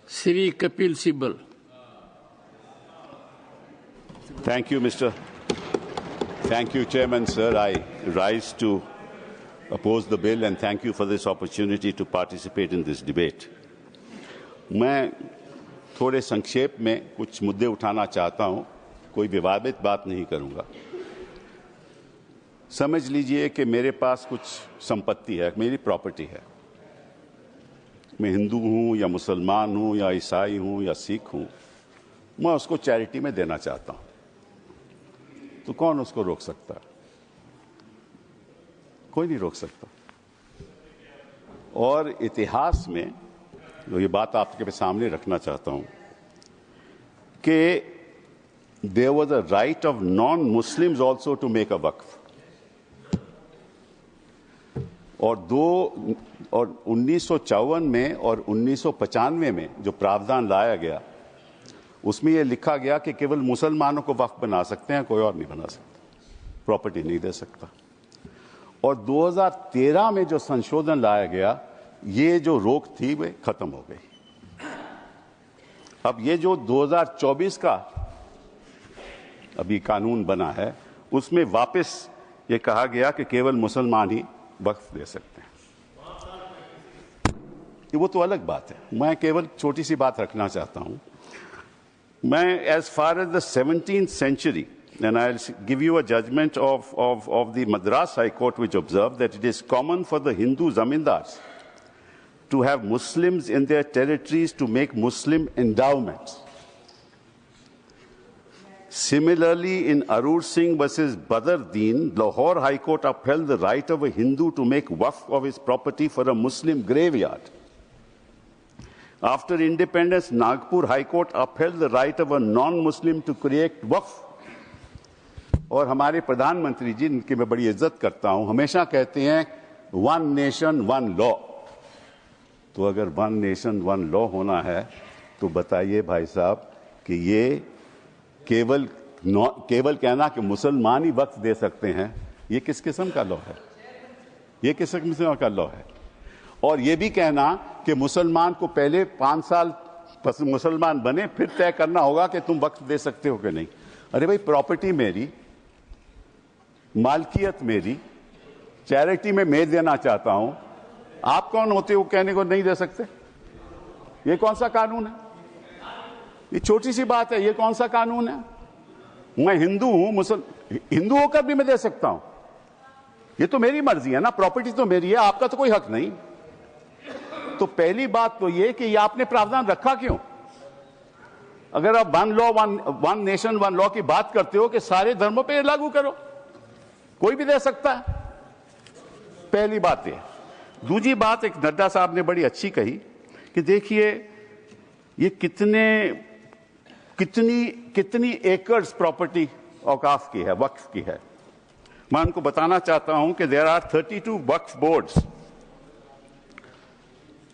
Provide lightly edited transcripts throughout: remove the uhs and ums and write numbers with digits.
Sri Kapil Sibal. Thank you, Chairman, sir. I rise to oppose the bill and thank you for this opportunity to participate in this debate. मैं थोड़े संक्षेप में कुछ मुद्दे उठाना चाहता हूं, कोई विवादित बात नहीं करूंगा। समझ लीजिए कि मेरे पास कुछ संपत्ति है, मेरी प्रॉपर्टी है। मैं हिंदू हूं या मुसलमान हूं या ईसाई हूं या सिख हूं, मैं उसको चैरिटी में देना चाहता हूं, तो कौन उसको रोक सकता है? कोई नहीं रोक सकता। और इतिहास में जो ये बात आपके सामने रखना चाहता हूं कि there was a right of non Muslims also to make a वक्फ, और 1954 में और 1995 में जो प्रावधान लाया गया उसमें यह लिखा गया कि केवल मुसलमानों को वक्फ बना सकते हैं, कोई और नहीं बना सकता, प्रॉपर्टी नहीं दे सकता। और 2013 में जो संशोधन लाया गया, ये जो रोक थी वे खत्म हो गई। अब ये जो 2024 का अभी कानून बना है, उसमें वापस ये कहा गया कि केवल मुसलमान ही वक्फ दे सकते हैं। वो तो अलग बात है, मैं केवल छोटी सी बात रखना चाहता हूं। मैं as far as the 17th century, and I'll give you a judgment of the Madras High Court, which observed that it is common for the Hindu zamindars to have Muslims in their territories to make Muslim endowments. Similarly, in Arur Singh versus Badr Deen, Lahore High Court upheld the right of a Hindu to make waqf of his property for a Muslim graveyard. After independence, Nagpur High Court upheld the right of a non-Muslim to create waqf. और हमारे प्रधानमंत्री जी, इनकी मैं बड़ी इज्जत करता हूं, हमेशा कहते हैं वन नेशन वन लॉ। तो अगर वन नेशन वन लॉ होना है तो बताइए भाई साहब कि ये केवल कहना कि मुसलमान ही वक्फ दे सकते हैं, ये किस किस्म का लॉ है? ये किस किस्म का लॉ है? और ये भी कहना कि मुसलमान को पहले 5 साल मुसलमान बने फिर तय करना होगा कि तुम वक्फ दे सकते हो कि नहीं। अरे भाई, प्रॉपर्टी मेरी, मालकियत मेरी, चैरिटी में मैं देना चाहता हूं, आप कौन होते हो कहने को नहीं दे सकते? ये कौन सा कानून है? ये छोटी सी बात है, ये कौन सा कानून है? मैं हिंदू हूं, हिंदू होकर भी मैं दे सकता हूं। ये तो मेरी मर्जी है ना, प्रॉपर्टी तो मेरी है, आपका तो कोई हक नहीं। तो पहली बात तो ये कि ये आपने प्रावधान रखा क्यों? अगर आप वन नेशन वन लॉ की बात करते हो कि सारे धर्मों पे लागू करो, कोई भी दे सकता है। पहली बात है। दूसरी बात, एक नड्डा साहब ने बड़ी अच्छी कही कि देखिए ये कितनी एकर्स प्रॉपर्टी औकाफ की है, वक्फ की है। मैं उनको बताना चाहता हूं कि there are 32 Waqf boards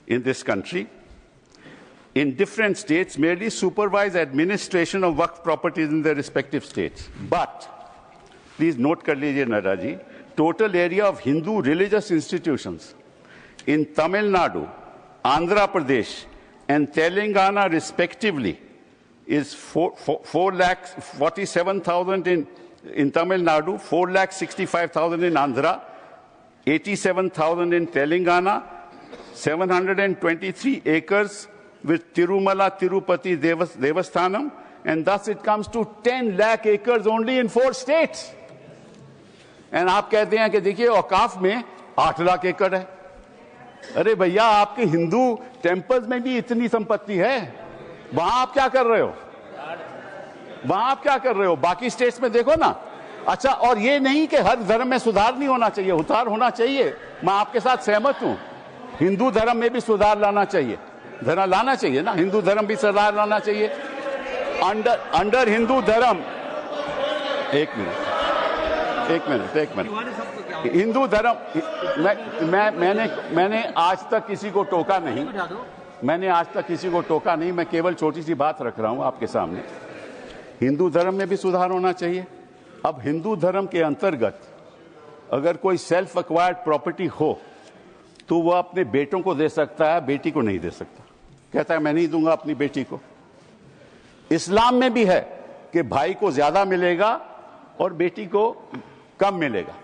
in this country in different states merely supervise administration of waqf properties in their respective states. But please note kar lijiye Nada ji, total area of Hindu religious institutions in Tamil Nadu, Andhra Pradesh and Telangana respectively is 4,47,000 in Tamil Nadu, 4,65,000 in Andhra, 87,000 in Telangana, 723 acres with Tirumala Tirupati Devasthanam, and thus it comes to 10 lakh acres only in 4 states. And आप कहते हैं कि देखिए औकाफ में 8 लाख एकड़ है। अरे भैया, आपके हिंदू टेम्पल्स में भी इतनी संपत्ति है, वहां आप क्या कर रहे हो? वहां आप क्या कर रहे हो? बाकी स्टेट्स में देखो ना। अच्छा, और ये नहीं कि हर धर्म में सुधार नहीं होना चाहिए, उतार होना चाहिए, मैं आपके साथ सहमत हूं। हिंदू धर्म में भी सुधार लाना चाहिए, लाना चाहिए ना, हिंदू धर्म भी सुधार लाना चाहिए। अंडर हिंदू धर्म, एक मिनट, हिंदू धर्म, मैंने आज तक किसी को टोका नहीं, मैं केवल छोटी सी बात रख रहा हूं आपके सामने। हिंदू धर्म में भी सुधार होना चाहिए। अब हिंदू धर्म के अंतर्गत अगर कोई सेल्फ एक्वायर्ड प्रॉपर्टी हो तो वह अपने बेटों को दे सकता है, बेटी को नहीं दे सकता। कहता है मैं नहीं दूंगा अपनी बेटी को। इस्लाम में भी है कि भाई को ज्यादा मिलेगा और बेटी को कम मिलेगा,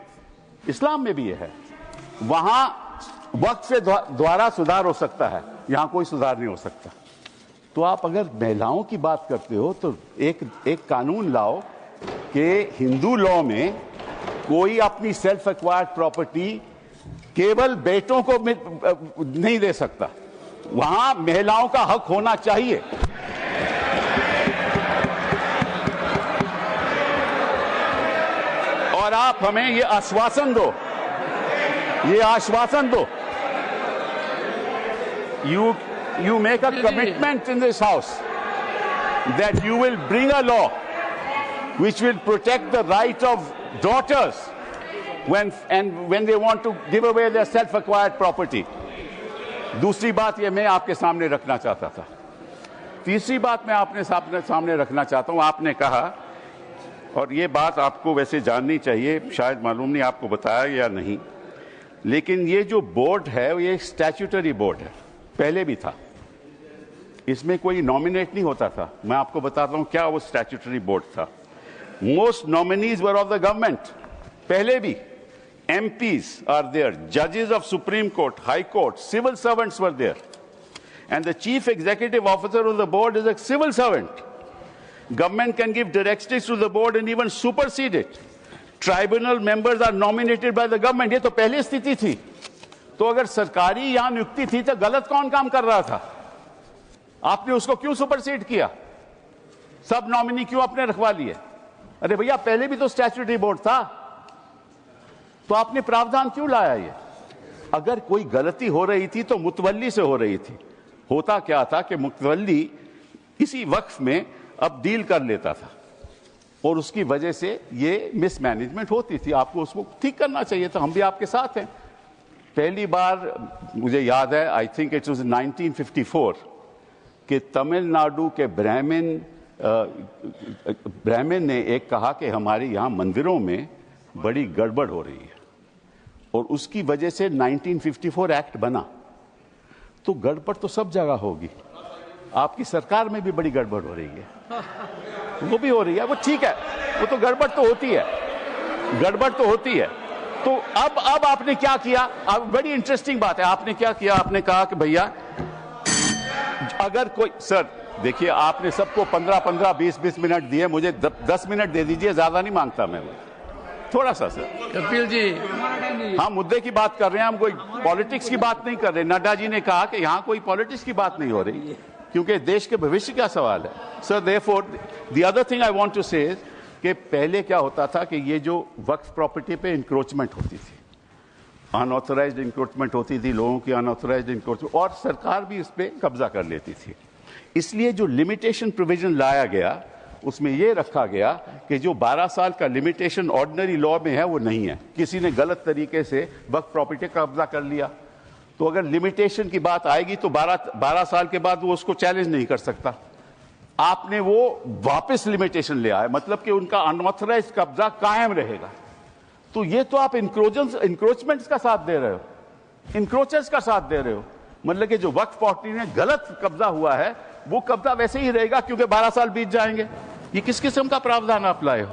इस्लाम में भी ये है। वहां वक्त से द्वारा सुधार हो सकता है, यहां कोई सुधार नहीं हो सकता। तो आप अगर महिलाओं की बात करते हो तो एक कानून लाओ कि हिंदू लॉ में कोई अपनी सेल्फ एक्वायर्ड प्रॉपर्टी केवल बेटों को नहीं दे सकता, वहां महिलाओं का हक होना चाहिए। और आप हमें ये आश्वासन दो, you make a commitment in this house that you will bring a law which will protect the right of daughters when they want to give away their self-acquired property. दूसरी बात ये मैं आपके सामने रखना चाहता था। तीसरी बात मैं आपने सामने रखना चाहता हूं। आपने कहा, और ये बात आपको वैसे जाननी चाहिए, शायद मालूम नहीं आपको बताया या नहीं, लेकिन ये जो बोर्ड है ये एक स्टैट्यूटरी बोर्ड है, पहले भी था, इसमें कोई नॉमिनेट नहीं होता था। मैं आपको बताता हूं क्या वो स्टैट्यूटरी बोर्ड था। Most nominees were of the government, पहले भी। MPs are there, judges of Supreme Court, High Court, civil servants were there, and the chief executive officer of the board is a civil servant. Government can give directives to the board and even supersede it. Tribunal members are nominated by the government. ये तो पहले स्थिति थी। तो अगर सरकारी यहां नियुक्ति थी तो गलत कौन काम कर रहा था? आपने उसको क्यों सुपरसीड किया? सब नॉमिनी क्यों आपने रखवा लिए? अरे भैया, पहले भी तो स्टैट्यूटरी बोर्ड था, तो आपने प्रावधान क्यों लाया? ये अगर कोई गलती हो रही थी तो मुतवल्ली से हो रही थी। होता क्या था कि मुतवल्ली इसी वक्फ में अब डील कर लेता था और उसकी वजह से ये मिसमैनेजमेंट होती थी। आपको उसको ठीक करना चाहिए था। हम भी आपके साथ हैं। पहली बार मुझे याद है, आई थिंक इट वाज 1954, कि तमिलनाडु के ब्राह्मण ने एक कहा कि हमारे यहाँ मंदिरों में बड़ी गड़बड़ हो रही है, और उसकी वजह से 1954 एक्ट बना। तो गड़बड़ तो सब जगह होगी, आपकी सरकार में भी बड़ी गड़बड़ हो रही है, वो भी हो रही है, वो ठीक है, वो तो गड़बड़ तो होती है, गड़बड़ तो होती है। तो अब आपने क्या किया? अब बड़ी इंटरेस्टिंग बात है, आपने क्या किया? आपने कहा कि भैया अगर कोई, सर देखिए, आपने सबको 15-15, 20-20 मिनट दिए, मुझे 10 मिनट दे दीजिए, ज्यादा नहीं मांगता मैं, थोड़ा सा। सर कपिल जी, हाँ, मुद्दे की बात कर रहे हैं हम, कोई पॉलिटिक्स की बात नहीं कर रहे। नड्डा जी ने कहा कि यहाँ कोई पॉलिटिक्स की बात नहीं हो रही, क्योंकि देश के भविष्य का सवाल है। Sir therefore the other thing I want to say कि पहले क्या होता था कि ये जो वक्फ प्रॉपर्टी पे इंक्रोचमेंट होती थी, अनऑथराइज्ड इंक्रोचमेंट होती थी, लोगों की अनऑथराइज्ड इंक्रोचमेंट, और सरकार भी इस पे कब्जा कर लेती थी। इसलिए जो लिमिटेशन प्रोविजन लाया गया उसमें यह रखा गया कि जो 12 साल का लिमिटेशन ऑर्डिनरी लॉ में है वो नहीं है। किसी ने गलत तरीके से वक्फ प्रॉपर्टी का कब्जा कर लिया तो अगर लिमिटेशन की बात आएगी तो 12 साल के बाद वो उसको चैलेंज नहीं कर सकता। आपने वो वापस लिमिटेशन ले आए, मतलब कि उनका अनऑथराइज्ड कब्जा कायम रहेगा। तो ये तो आप इंक्रोचमेंट्स का साथ दे रहे हो, इंक्रोचर्स का साथ दे रहे हो। मतलब कि जो वक्फ प्रॉपर्टी में गलत कब्जा हुआ है वो कब्जा वैसे ही रहेगा, क्योंकि 12 साल बीत जाएंगे। ये किस किस्म का प्रावधान आप लाए हो?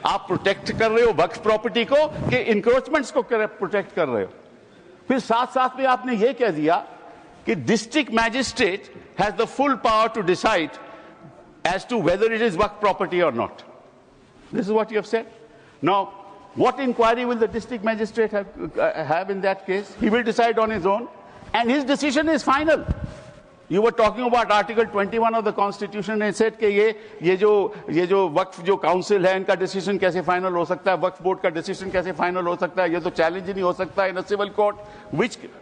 आप प्रोटेक्ट कर रहे हो वक्फ प्रॉपर्टी को कि इंक्रोचमेंट्स को प्रोटेक्ट कर रहे हो? फिर साथ साथ में आपने ये कह दिया कि district magistrate has the full power to decide as to whether it is work property or not. This is what you have said. Now, what inquiry will the district magistrate have in that case? He will decide on his own, and his decision is final. You were talking about Article 21 of the Constitution and said कि ये जो वक्फ जो council है इनका decision कैसे final हो सकता है, वक्फ बोर्ड का डिसीजन कैसे फाइनल हो सकता है, ये तो चैलेंज ही नहीं हो सकता in a civil court.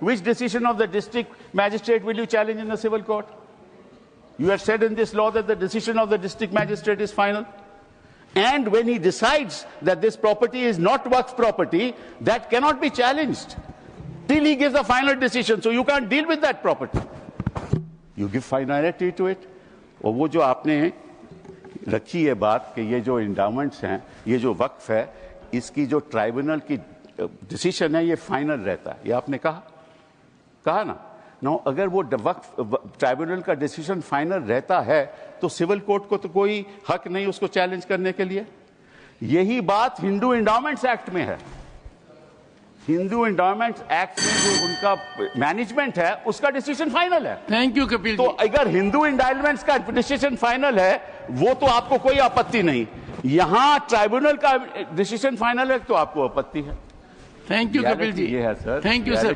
Which decision of the district magistrate will you challenge in a civil court? You have said in this law that the decision of the district magistrate is final. And when he decides that this property is not waqf property, that cannot be challenged till he gives a final decision. So you can't deal with that property. You give finality to it. और वो जो आपने रखी है बात कि ये जो इंडाउमेंट्स हैं, ये जो वक्फ है, इसकी जो ट्राइब्यूनल की डिसीजन है ये फाइनल रहता है, ये आपने कहा ना। नो, अगर वो वक्फ ट्राइब्यूनल का डिसीजन फाइनल रहता है तो सिविल कोर्ट को तो कोई हक नहीं उसको चैलेंज करने के लिए। यही बात हिंदू एंडाउमेंट्स एक्ट में है। हिंदू एंडाउमेंट्स एक्ट में जो उनका मैनेजमेंट है उसका डिसीजन फाइनल है। थैंक यू कपिल तो अगर हिंदू एंडाउमेंट्स का डिसीजन फाइनल है वो तो आपको कोई आपत्ति नहीं, यहां ट्राइब्यूनल का डिसीजन फाइनल है तो आपको आपत्ति है। Thank you Kapil ji. ये है sir, thank you sir.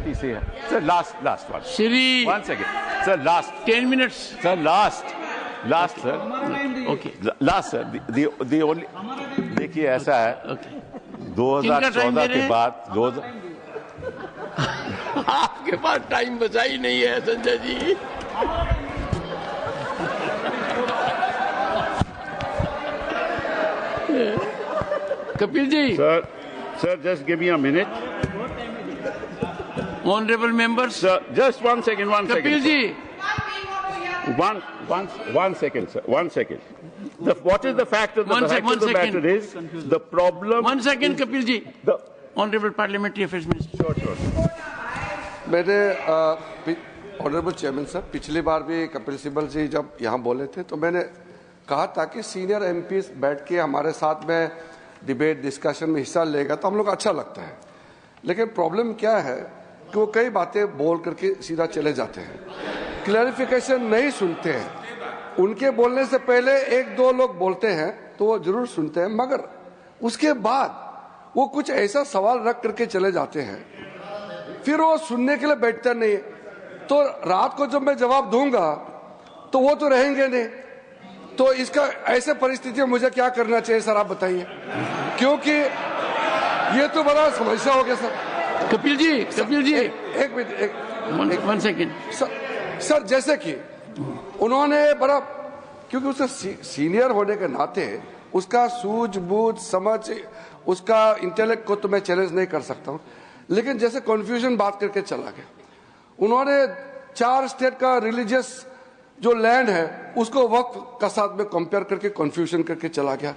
Sir last one Shri 1 second sir, last 10 minutes sir, last sir, okay last sir, the only, देखिए ऐसा है 2014 के बाद आपके पास टाइम बचा ही नहीं है Sanjay ji. Kapil ji, sir just give me a minute. Honourable members, just 1 second, Kapil ji, one second, sir. 1 second. What is the fact of the matter is the problem. 1 second, Kapil ji. The Honorable Parliamentary Affairs Minister. Sure. मैंने honourable chairman sir, पिछली बार भी कपिल सिब्बल जी जब यहाँ बोले थे तो मैंने कहा था कि सीनियर एमपीज बैठ के हमारे साथ में डिबेट डिस्कशन में हिस्सा लेगा तो हम लोग अच्छा लगता है। लेकिन प्रॉब्लम क्या है कि वो कई बातें बोल करके सीधा चले जाते हैं, क्लैरिफिकेशन नहीं सुनते हैं। उनके बोलने से पहले 1-2 लोग बोलते हैं तो वो जरूर सुनते हैं, मगर उसके बाद वो कुछ ऐसा सवाल रख करके चले जाते हैं, फिर वो सुनने के लिए बैठता नहीं। तो रात को जब मैं जवाब दूंगा तो वो तो रहेंगे नहीं। तो इसका ऐसे परिस्थिति में मुझे क्या करना चाहिए सर, आप बताइए, क्योंकि ये तो बड़ा समस्या हो गया सर। कपिल जी, एक मिनट, 1 सेकेंड सर, जैसे कि उन्होंने बड़ा, क्योंकि उससे सीनियर होने के नाते उसका सूझबूझ समझ, उसका इंटेलेक्ट को तो मैं चैलेंज नहीं कर सकता हूं, लेकिन जैसे कन्फ्यूजन बात करके चला गया। उन्होंने 4 स्टेट का रिलीजियस जो लैंड है उसको वक्फ का साथ में कंपेयर करके कन्फ्यूजन करके चला गया।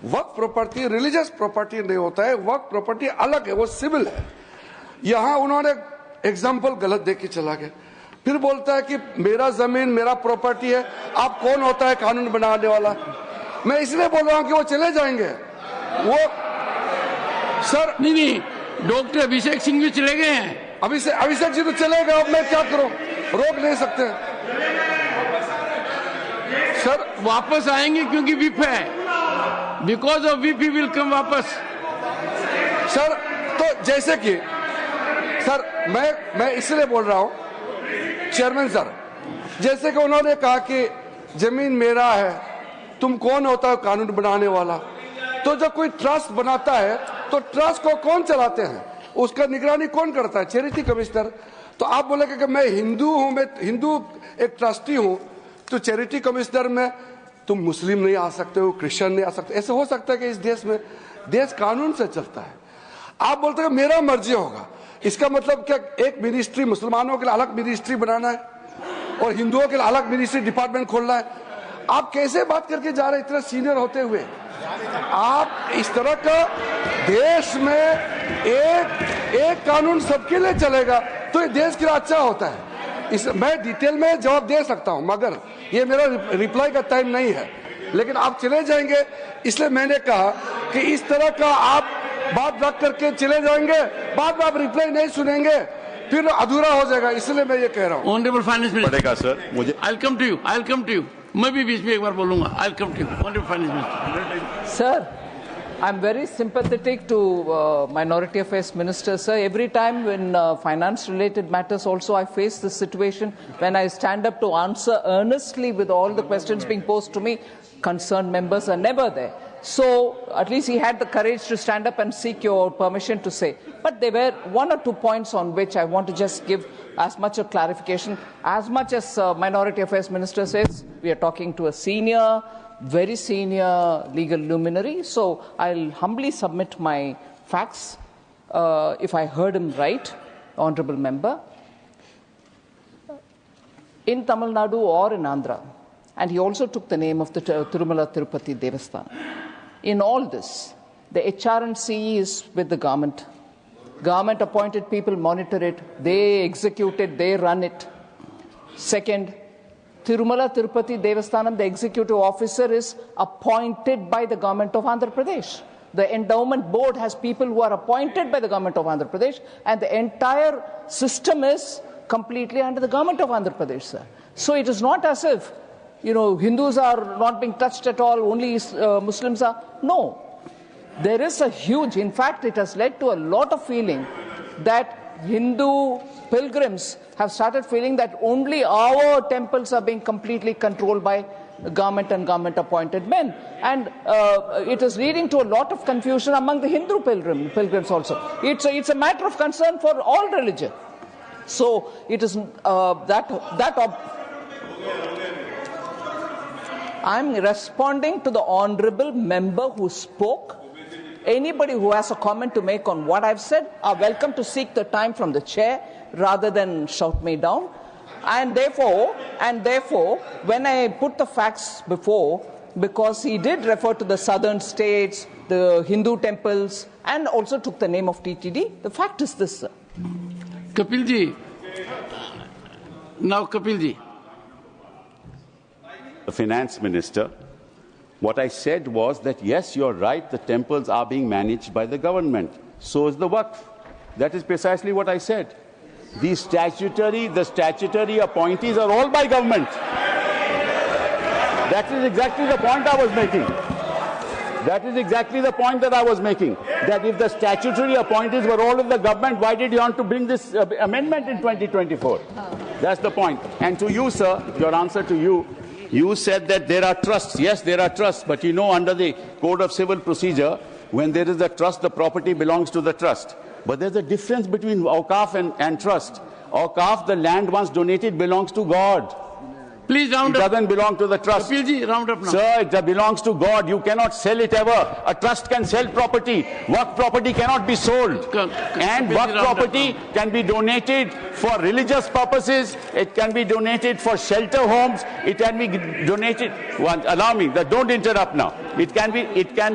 वक्फ प्रॉपर्टी रिलीजियस प्रॉपर्टी नहीं होता है, वक्फ प्रॉपर्टी अलग है, वो सिविल है। यहां उन्होंने एग्जाम्पल गलत देख के चला गया। फिर बोलता है कि मेरा जमीन मेरा प्रॉपर्टी है। आप कौन होता है कानून बनाने वाला? मैं इसलिए बोल रहा हूं कि वो चले जाएंगे। वो सर नहीं, डॉक्टर अभिषेक सिंह भी चले गए हैं। अभिषेक जी तो चले गए, अब मैं क्या करूं, रोक नहीं सकते सर। वापस आएंगे क्योंकि विप है, because of whip he will come वापस सर। तो जैसे कि सर मैं इसलिए बोल रहा हूं चेयरमैन सर, जैसे कि उन्होंने कहा कि जमीन मेरा है, तुम कौन होता है कानून बनाने वाला? तो जब कोई ट्रस्ट बनाता है तो ट्रस्ट को कौन चलाते हैं, उसका निगरानी कौन करता है? Charity commissioner. तो आप बोलेंगे कि मैं हिंदू हूं, मैं हिंदू एक ट्रस्टी हूं, तो चैरिटी कमिश्नर में तुम मुस्लिम नहीं आ सकते हो, क्रिश्चियन नहीं आ सकते। ऐसे हो सकता है कि इस देश में देश कानून से चलता है। आप बोलते हैं मेरा मर्जी होगा, इसका मतलब क्या एक मिनिस्ट्री मुसलमानों के लिए अलग मिनिस्ट्री बनाना है और हिंदुओं के लिए अलग मिनिस्ट्री डिपार्टमेंट खोलना है? आप कैसे बात करके जा रहे हैं इतना सीनियर होते हुए? आप इस तरह का देश में एक कानून सबके लिए चलेगा तो ये देश के लिए अच्छा होता है। मैं डिटेल में जवाब दे सकता हूं, मगर ये मेरा रिप्लाई का टाइम नहीं है। लेकिन आप चले जाएंगे, इसलिए मैंने कहा कि इस तरह का आप बात रख करके चले जाएंगे, बाद में आप रिप्लाई नहीं सुनेंगे, फिर अधूरा हो जाएगा। इसलिए मैं ये कह रहा हूँ। ऑनरेबल फाइनेंस मिनिस्टर पड़ेगा सर, मुझे I will come to you. मैं भी बीच में एक बार बोलूंगा। I will come to you honourable finance minister. Sir, I'm very sympathetic to Minority Affairs Minister, sir. Every time when finance-related matters also, I face this situation when I stand up to answer earnestly with all the questions being posed to me. Concerned members are never there. So at least he had the courage to stand up and seek your permission to say. But there were 1 or 2 points on which I want to just give as much of clarification. As much as Minority Affairs Minister says, we are talking to a senior, very senior legal luminary. So I'll humbly submit my facts. If I heard him right, Honorable Member, in Tamil Nadu or in Andhra, and he also took the name of the Tirumala Tirupati Devasthanam. In all this, the HR&CE is with the government. Government appointed people monitor it, they execute it, they run it. Second, Tirumala Tirupati Devasthanam, the executive officer, is appointed by the government of Andhra Pradesh. The endowment board has people who are appointed by the government of Andhra Pradesh, and the entire system is completely under the government of Andhra Pradesh, sir. So it is not as if, Hindus are not being touched at all, only Muslims are. No. There is a huge, in fact, it has led to a lot of feeling that Hindu pilgrims have started feeling that only our temples are being completely controlled by government and government-appointed men. And it is leading to a lot of confusion among the Hindu pilgrims also. It's a matter of concern for all religion. So it is I'm responding to the honorable member who spoke. Anybody who has a comment to make on what I've said are welcome to seek the time from the chair rather than shout me down. And therefore, when I put the facts before, because he did refer to the southern states, the Hindu temples, and also took the name of TTD, the fact is this, sir. Kapilji. Now, Kapilji. The finance minister, what I said was that, yes, you're right, the temples are being managed by the government. So is the Waqf. That is precisely what I said. The statutory appointees are all by government. That is exactly the point I was making. That is exactly the point that I was making. That if the statutory appointees were all of the government, why did you want to bring this amendment in 2024? That's the point. And to you, sir, your answer to you, you said that there are trusts. Yes, there are trusts. But under the Code of Civil Procedure, when there is a trust, the property belongs to the trust. But there's a difference between Awqaf and trust. Awqaf, the land once donated, belongs to God. Please round up. It up. Doesn't belong to the trust. Kapilji, round up now. Sir, it belongs to God. You cannot sell it ever. A trust can sell property. Waqf property cannot be sold. And Waqf property can be donated for religious purposes. It can be donated for shelter homes. It can be donated. Allow me. Don't interrupt now. It can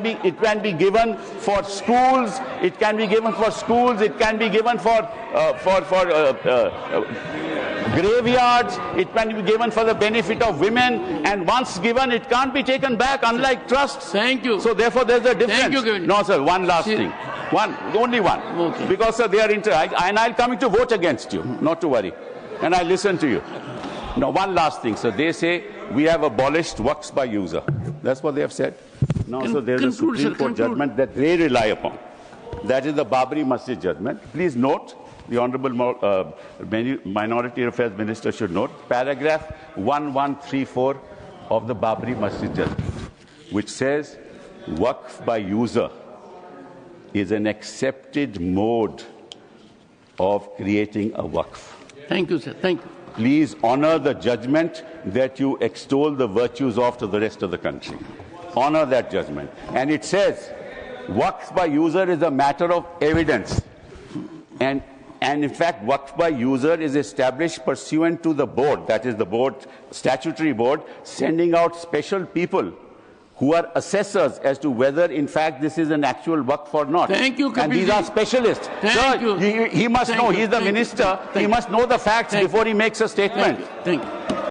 be given for schools. It can be given for schools. It can be given for graveyards. It can be given for the benefit of women, and once given, it can't be taken back, unlike trusts. Thank you. So therefore, there's a difference. Thank you, Governor. No, sir, one last thing. Only one. Okay. Because, sir, they are and I'll come to vote against you, not to worry. And I listen to you. Now, one last thing, sir. They say we have abolished Waqfs by user. That's what they have said. Now, so there's a Supreme Court judgment that they rely upon. That is the Babri Masjid judgment. Please note, the Honourable Minority Affairs Minister should note, paragraph 1134 of the Babri Masjid judgment, which says Waqf by user is an accepted mode of creating a Waqf. Thank you, sir. Thank you. Please honour the judgment that you extol the virtues of to the rest of the country. Honour that judgment. And it says Waqf by user is a matter of evidence. And in fact, Waqf by user is established pursuant to the board, that is the board, statutory board, sending out special people who are assessors as to whether, in fact, this is an actual Waqf or not. Thank you, Kapilji. And these are specialists. Thank you. He must know. He's the minister. He must know the facts before he makes a statement. Thank you.